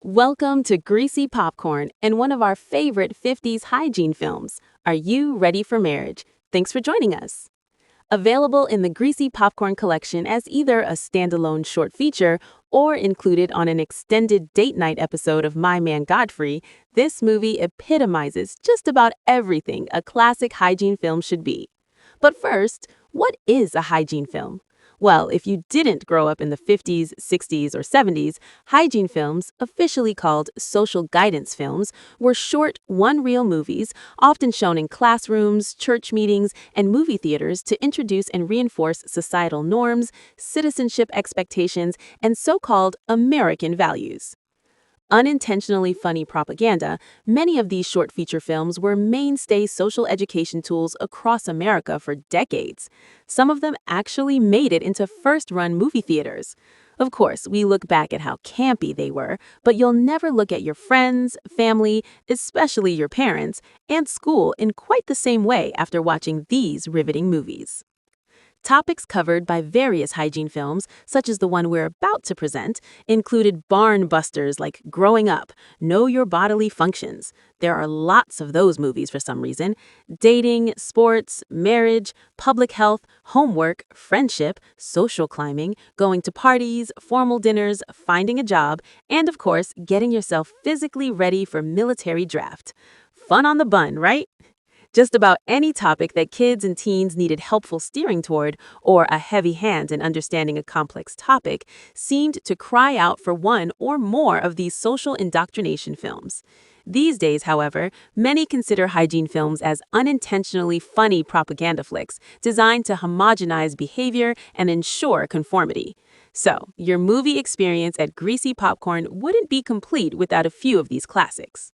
Welcome to Greasy Popcorn and one of our favorite 50s hygiene films. Are you ready for marriage? Thanks for joining us. Available in the Greasy Popcorn collection as either a standalone short feature or included on an extended date night episode of My Man Godfrey, this movie epitomizes just about everything a classic hygiene film should be. But first, what is a hygiene film? Well, if you didn't grow up in the 50s, 60s, or 70s, hygiene films, officially called social guidance films, were short, one-reel movies, often shown in classrooms, church meetings, and movie theaters to introduce and reinforce societal norms, citizenship expectations, and so-called American values. Unintentionally funny propaganda, many of these short feature films were mainstay social education tools across America for decades. Some of them actually made it into first-run movie theaters. Of course, we look back at how campy they were, but you'll never look at your friends, family, especially your parents, and school in quite the same way after watching these riveting movies. Topics covered by various hygiene films, such as the one we're about to present, included barn busters like Growing Up, Know Your Bodily Functions. There are lots of those movies for some reason. Dating, sports, marriage, public health, homework, friendship, social climbing, going to parties, formal dinners, finding a job, and of course, getting yourself physically ready for military draft. Fun on the bun, right? Just about any topic that kids and teens needed helpful steering toward, or a heavy hand in understanding a complex topic, seemed to cry out for one or more of these social indoctrination films. These days, however, many consider hygiene films as unintentionally funny propaganda flicks designed to homogenize behavior and ensure conformity. So, your movie experience at Greasy Popcorn wouldn't be complete without a few of these classics.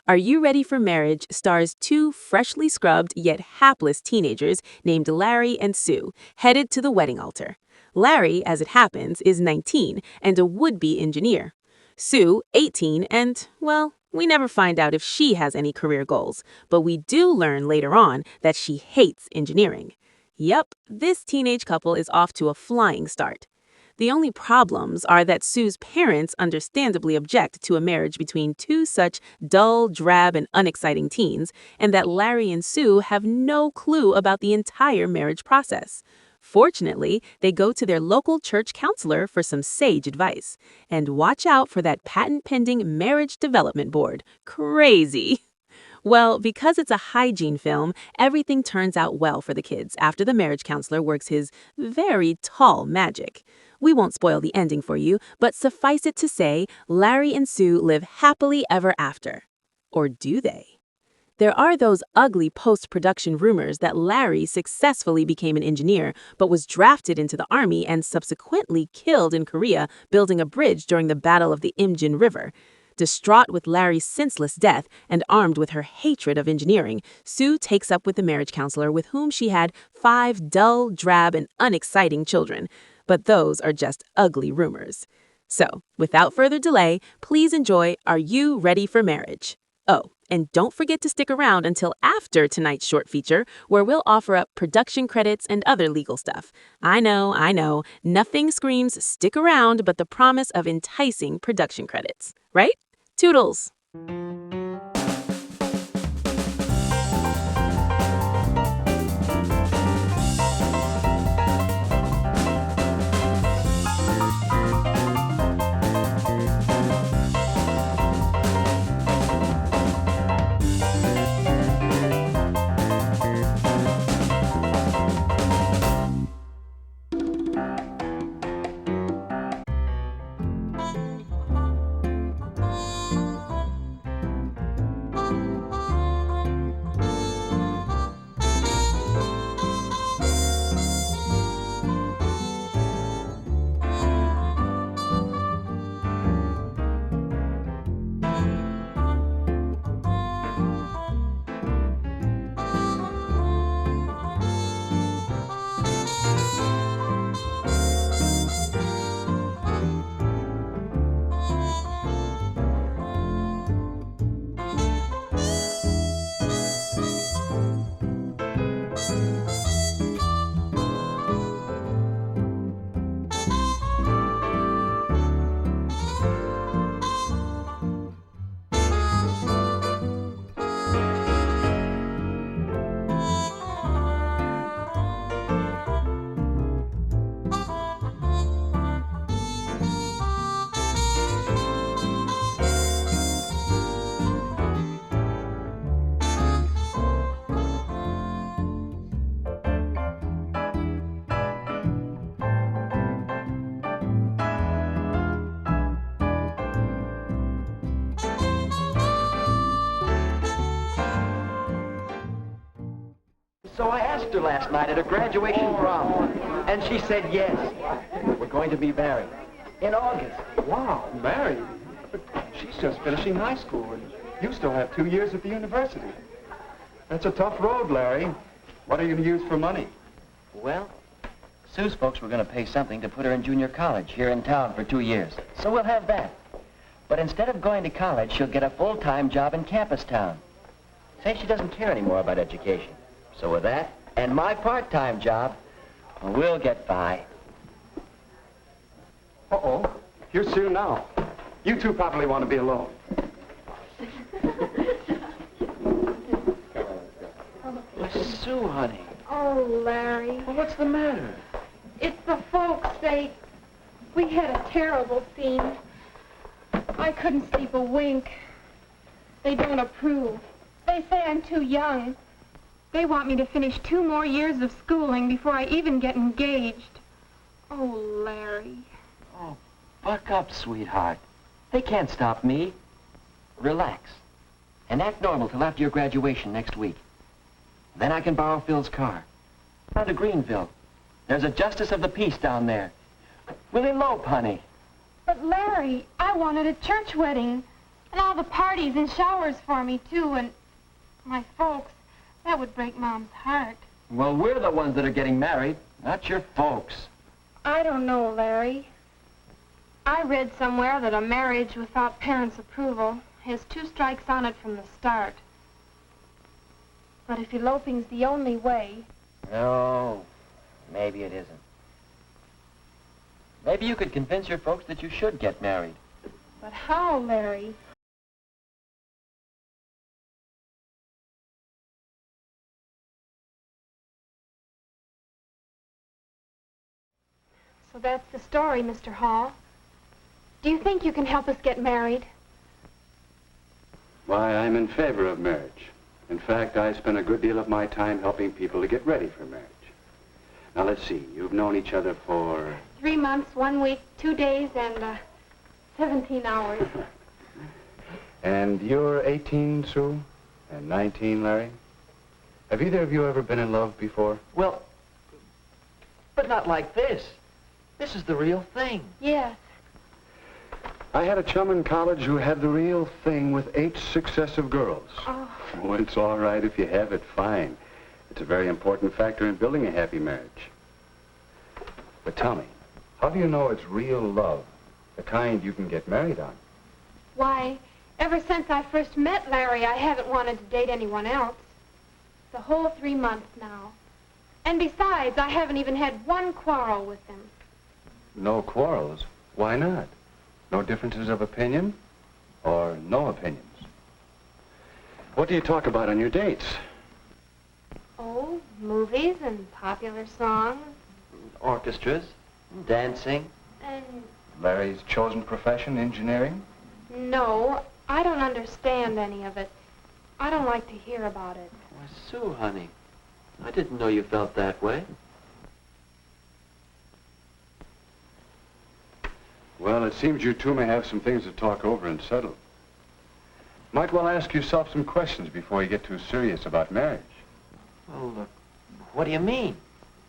Are You Ready for Marriage stars two freshly scrubbed yet hapless teenagers named Larry and Sue, headed to the wedding altar. Larry, as it happens, is 19 and a would-be engineer. Sue, 18, and, well, we never find out if she has any career goals, but we do learn later on that she hates engineering. Yep, this teenage couple is off to a flying start. The only problems are that Sue's parents understandably object to a marriage between two such dull, drab, and unexciting teens, and that Larry and Sue have no clue about the entire marriage process. Fortunately, they go to their local church counselor for some sage advice. And watch out for that patent-pending marriage development board. Crazy! Well, because it's a hygiene film, everything turns out well for the kids after the marriage counselor works his very tall magic. We won't spoil the ending for you, but suffice it to say, Larry and Sue live happily ever after. Or do they? There are those ugly post-production rumors that Larry successfully became an engineer, but was drafted into the army and subsequently killed in Korea building a bridge during the Battle of the Imjin River. Distraught with Larry's senseless death and armed with her hatred of engineering, Sue takes up with the marriage counselor with whom she had 5 dull, drab, and unexciting children. But those are just ugly rumors. So, without further delay, please enjoy Are You Ready for Marriage? Oh, and don't forget to stick around until after tonight's short feature, where we'll offer up production credits and other legal stuff. I know, nothing screams stick around but the promise of enticing production credits, right? Toodles! I asked her last night at her graduation prom, and she said yes. We're going to be married in August. Wow, married? But she's just finishing high school, and you still have 2 years at the university. That's a tough road, Larry. What are you going to use for money? Well, Sue's folks were going to pay something to put her in junior college here in town for 2 years. So we'll have that. But instead of going to college, she'll get a full-time job in campus town. Say she doesn't care anymore about education. So with that, and my part-time job, we'll get by. Uh-oh. Here's Sue now. You two probably want to be alone. Sue, honey. Oh, Larry. Well, what's the matter? It's the folks' sake. We had a terrible scene. I couldn't sleep a wink. They don't approve. They say I'm too young. They want me to finish 2 more years of schooling before I even get engaged. Oh, Larry. Oh, buck up, sweetheart. They can't stop me. Relax. And act normal till after your graduation next week. Then I can borrow Phil's car. Down to Greenville. There's a justice of the peace down there. We'll elope, honey. But, Larry, I wanted a church wedding. And all the parties and showers for me, too. And my folks, that would break Mom's heart. Well, we're the ones that are getting married, not your folks. I don't know, Larry. I read somewhere that a marriage without parents' approval has 2 strikes on it from the start. But if eloping's the only way... No, maybe it isn't. Maybe you could convince your folks that you should get married. But how, Larry? So that's the story, Mr. Hall. Do you think you can help us get married? Why, I'm in favor of marriage. In fact, I spend a good deal of my time helping people to get ready for marriage. Now, let's see. You've known each other for... 3 months, 1 week, 2 days, and 17 hours. And you're 18, Sue? And 19, Larry? Have either of you ever been in love before? Well, but not like this. This is the real thing. Yes. I had a chum in college who had the real thing with 8 successive girls. Oh. Oh, it's all right if you have it, fine. It's a very important factor in building a happy marriage. But tell me, how do you know it's real love, the kind you can get married on? Why, ever since I first met Larry, I haven't wanted to date anyone else. The whole 3 months now. And besides, I haven't even had 1 quarrel with him. No quarrels? Why not? No differences of opinion? Or no opinions? What do you talk about on your dates? Oh, movies and popular songs. Orchestras, dancing. And Larry's chosen profession, engineering? no, I don't understand any of it. I don't like to hear about it. Why, Sue, honey, I didn't know you felt that way. Well, it seems you two may have some things to talk over and settle. Might well ask yourself some questions before you get too serious about marriage. Well, what do you mean?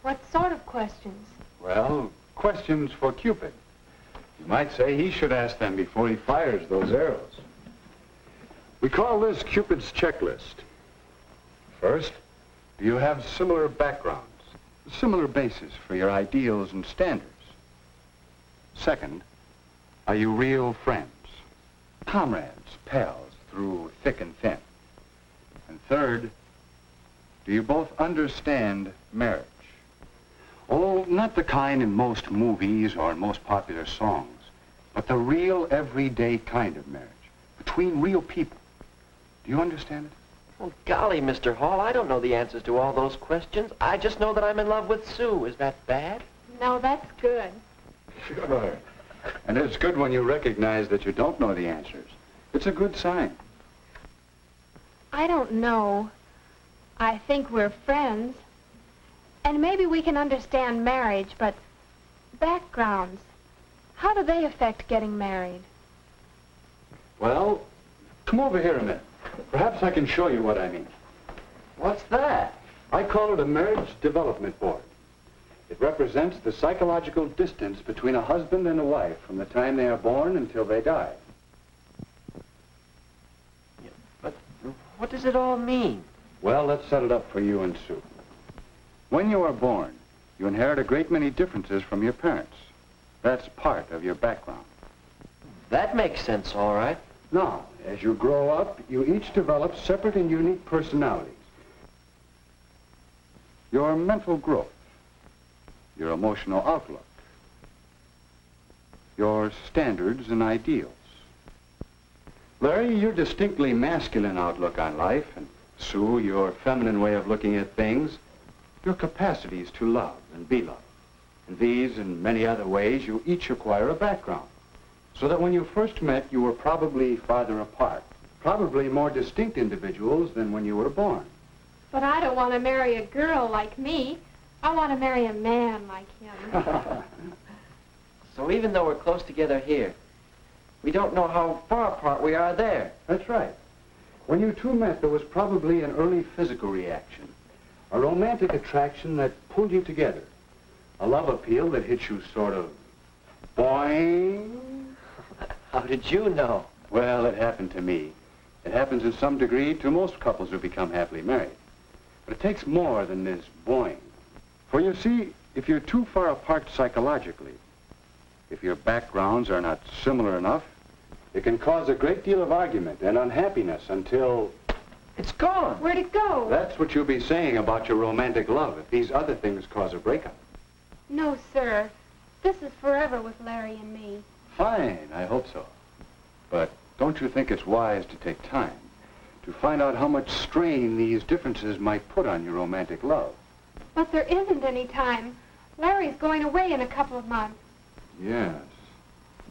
What sort of questions? Well, questions for Cupid. You might say he should ask them before he fires those arrows. We call this Cupid's checklist. First, do you have similar backgrounds, similar bases for your ideals and standards? Second, are you real friends, comrades, pals through thick and thin? And third, do you both understand marriage? Oh, not the kind in most movies or in most popular songs, but the real everyday kind of marriage, between real people. Do you understand it? Well, golly, Mr. Hall, I don't know the answers to all those questions. I just know that I'm in love with Sue. Is that bad? No, that's good. Sure. And it's good when you recognize that you don't know the answers. It's a good sign. I don't know. I think we're friends. And maybe we can understand marriage, but backgrounds, how do they affect getting married? Well, come over here a minute. Perhaps I can show you what I mean. What's that? I call it a marriage development board. It represents the psychological distance between a husband and a wife from the time they are born until they die. Yeah, but what does it all mean? Well, let's set it up for you and Sue. When you are born, you inherit a great many differences from your parents. That's part of your background. That makes sense, all right. Now, as you grow up, you each develop separate and unique personalities. Your mental growth, your emotional outlook, your standards and ideals. Larry, your distinctly masculine outlook on life, and Sue, your feminine way of looking at things, your capacities to love and be loved. In these and many other ways, you each acquire a background, so that when you first met, you were probably farther apart, probably more distinct individuals than when you were born. But I don't want to marry a girl like me. I want to marry a man like him. So even though we're close together here, we don't know how far apart we are there. That's right. When you two met, there was probably an early physical reaction, a romantic attraction that pulled you together, a love appeal that hit you sort of boing. How did you know? Well, it happened to me. It happens in some degree to most couples who become happily married. But it takes more than this boing. For you see, if you're too far apart psychologically, if your backgrounds are not similar enough, it can cause a great deal of argument and unhappiness until... It's gone. Where'd it go? That's what you'll be saying about your romantic love if these other things cause a breakup. No, sir. This is forever with Larry and me. Fine, I hope so. But don't you think it's wise to take time to find out how much strain these differences might put on your romantic love? But there isn't any time. Larry's going away in a couple of months. Yes.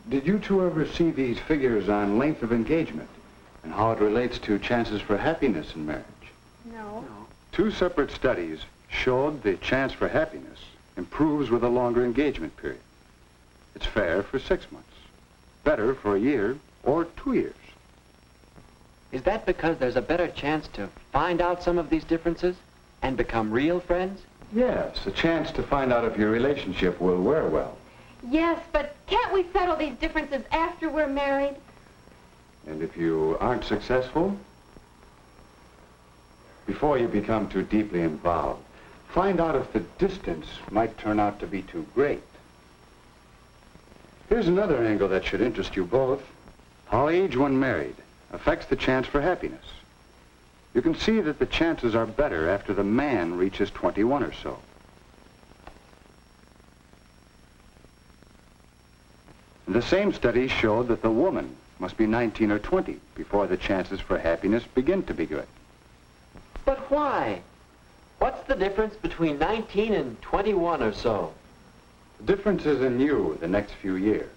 Did you two ever see these figures on length of engagement and how it relates to chances for happiness in marriage? No. Two separate studies showed the chance for happiness improves with a longer engagement period. It's fair for 6 months, better for a year or 2 years. Is that because there's a better chance to find out some of these differences and become real friends? Yes, a chance to find out if your relationship will wear well. Yes, but can't we settle these differences after we're married? And if you aren't successful, before you become too deeply involved, find out if the distance might turn out to be too great. Here's another angle that should interest you both. How age when married affects the chance for happiness. You can see that the chances are better after the man reaches 21 or so. And the same study showed that the woman must be 19 or 20 before the chances for happiness begin to be good. But why? What's the difference between 19 and 21 or so? The difference is in you the next few years.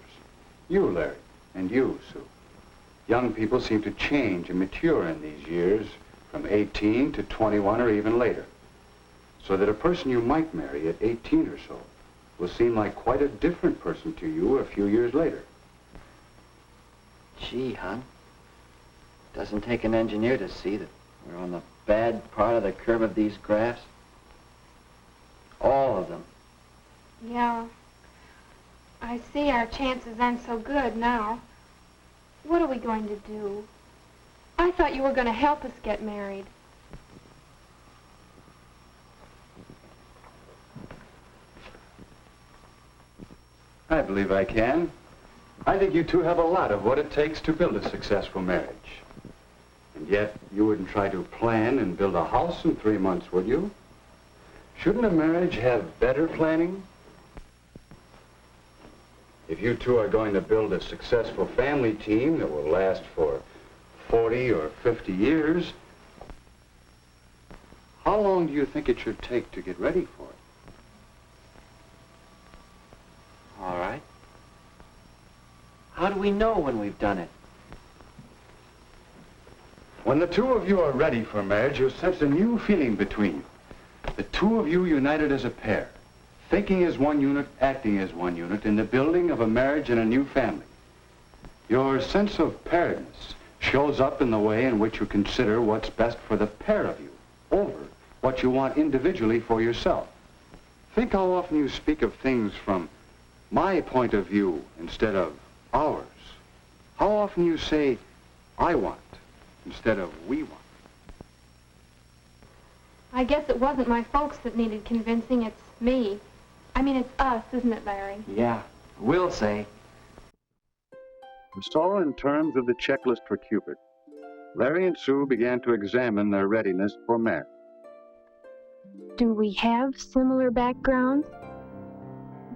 You, Larry, and you, Sue. Young people seem to change and mature in these years from 18 to 21 or even later. So that a person you might marry at 18 or so will seem like quite a different person to you a few years later. Gee, hon. Doesn't take an engineer to see that we're on the bad part of the curve of these graphs. All of them. Yeah. I see our chances aren't so good now. What are we going to do? I thought you were going to help us get married. I believe I can. I think you two have a lot of what it takes to build a successful marriage. And yet, you wouldn't try to plan and build a house in 3 months, would you? Shouldn't a marriage have better planning? If you two are going to build a successful family team that will last for 40 or 50 years, how long do you think it should take to get ready for it? All right. How do we know when we've done it? When the two of you are ready for marriage, you'll sense a new feeling between you. The two of you united as a pair, thinking as one unit, acting as one unit in the building of a marriage and a new family. Your sense of pairedness shows up in the way in which you consider what's best for the pair of you over what you want individually for yourself. Think how often you speak of things from my point of view instead of ours. How often you say, I want, instead of we want. I guess it wasn't my folks that needed convincing, it's me. I mean, it's us, isn't it, Larry? Yeah, we'll say. So in terms of the checklist for Cupid, Larry and Sue began to examine their readiness for marriage. Do we have similar backgrounds?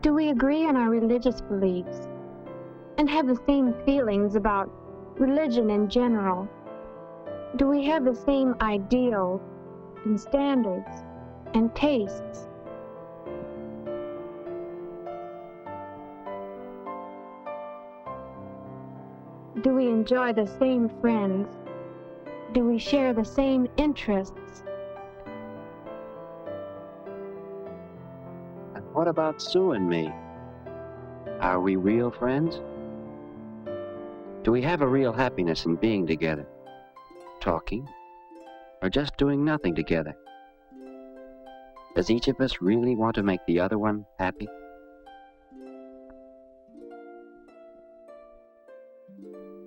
Do we agree on our religious beliefs? And have the same feelings about religion in general? Do we have the same ideals and standards and tastes? Do we enjoy the same friends? Do we share the same interests? And what about Sue and me? Are we real friends? Do we have a real happiness in being together? Talking? Or just doing nothing together? Does each of us really want to make the other one happy?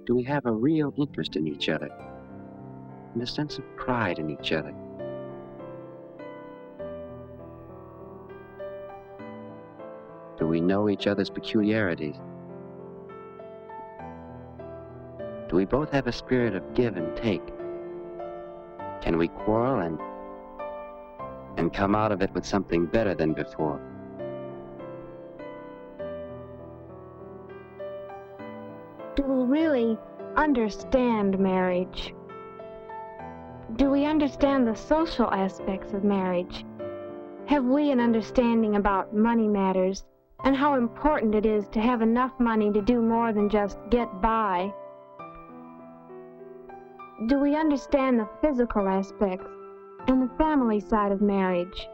Do we have a real interest in each other? And a sense of pride in each other? Do we know each other's peculiarities? Do we both have a spirit of give and take? Can we quarrel and come out of it with something better than before? Do we really understand marriage? Do we understand the social aspects of marriage? Have we an understanding about money matters and how important it is to have enough money to do more than just get by? Do we understand the physical aspects and the family side of marriage?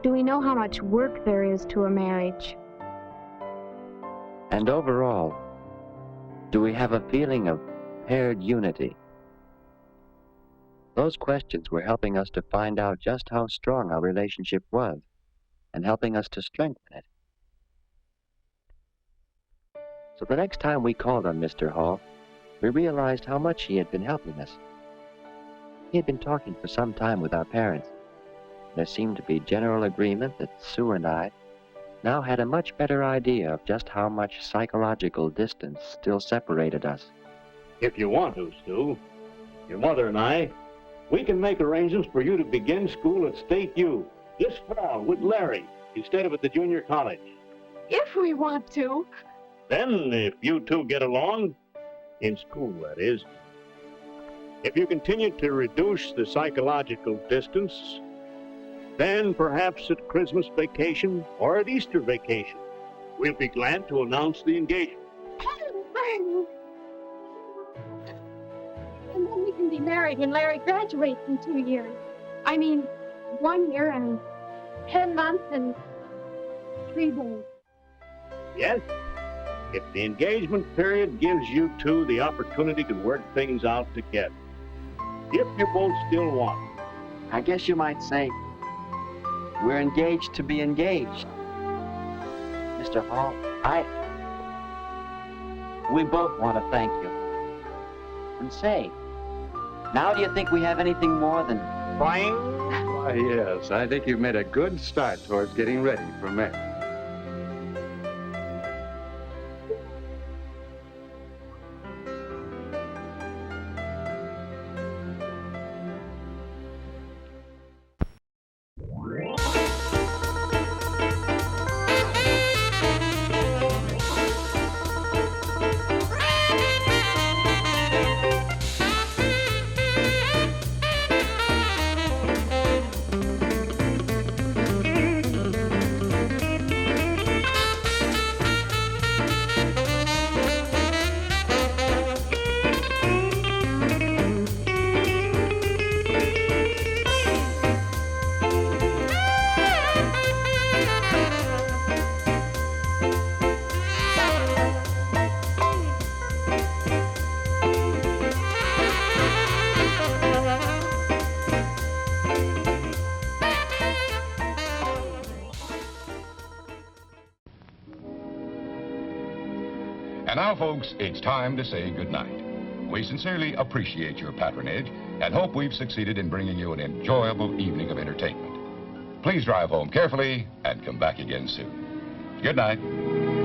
Do we know how much work there is to a marriage? And overall, do we have a feeling of paired unity? Those questions were helping us to find out just how strong our relationship was and helping us to strengthen it. So the next time we called on Mr. Hall, we realized how much he had been helping us. He had been talking for some time with our parents. There seemed to be general agreement that Sue and I now had a much better idea of just how much psychological distance still separated us. If you want to, Sue, your mother and I, we can make arrangements for you to begin school at State U this fall with Larry instead of at the junior college. If we want to. Then, if you two get along, in school, that is, if you continue to reduce the psychological distance, then perhaps at Christmas vacation or at Easter vacation, we'll be glad to announce the engagement. And then we can be married when Larry graduates in 2 years. I mean, 1 year and 10 months and 3 days. Yes, if the engagement period gives you two the opportunity to work things out together. If you both still want. I guess you might say we're engaged to be engaged. Mr. Hall, we both want to thank you. And say, now do you think we have anything more than Fine. Why, yes, I think you've made a good start towards getting ready for marriage. And now, folks, it's time to say goodnight. We sincerely appreciate your patronage and hope we've succeeded in bringing you an enjoyable evening of entertainment. Please drive home carefully and come back again soon. Good night.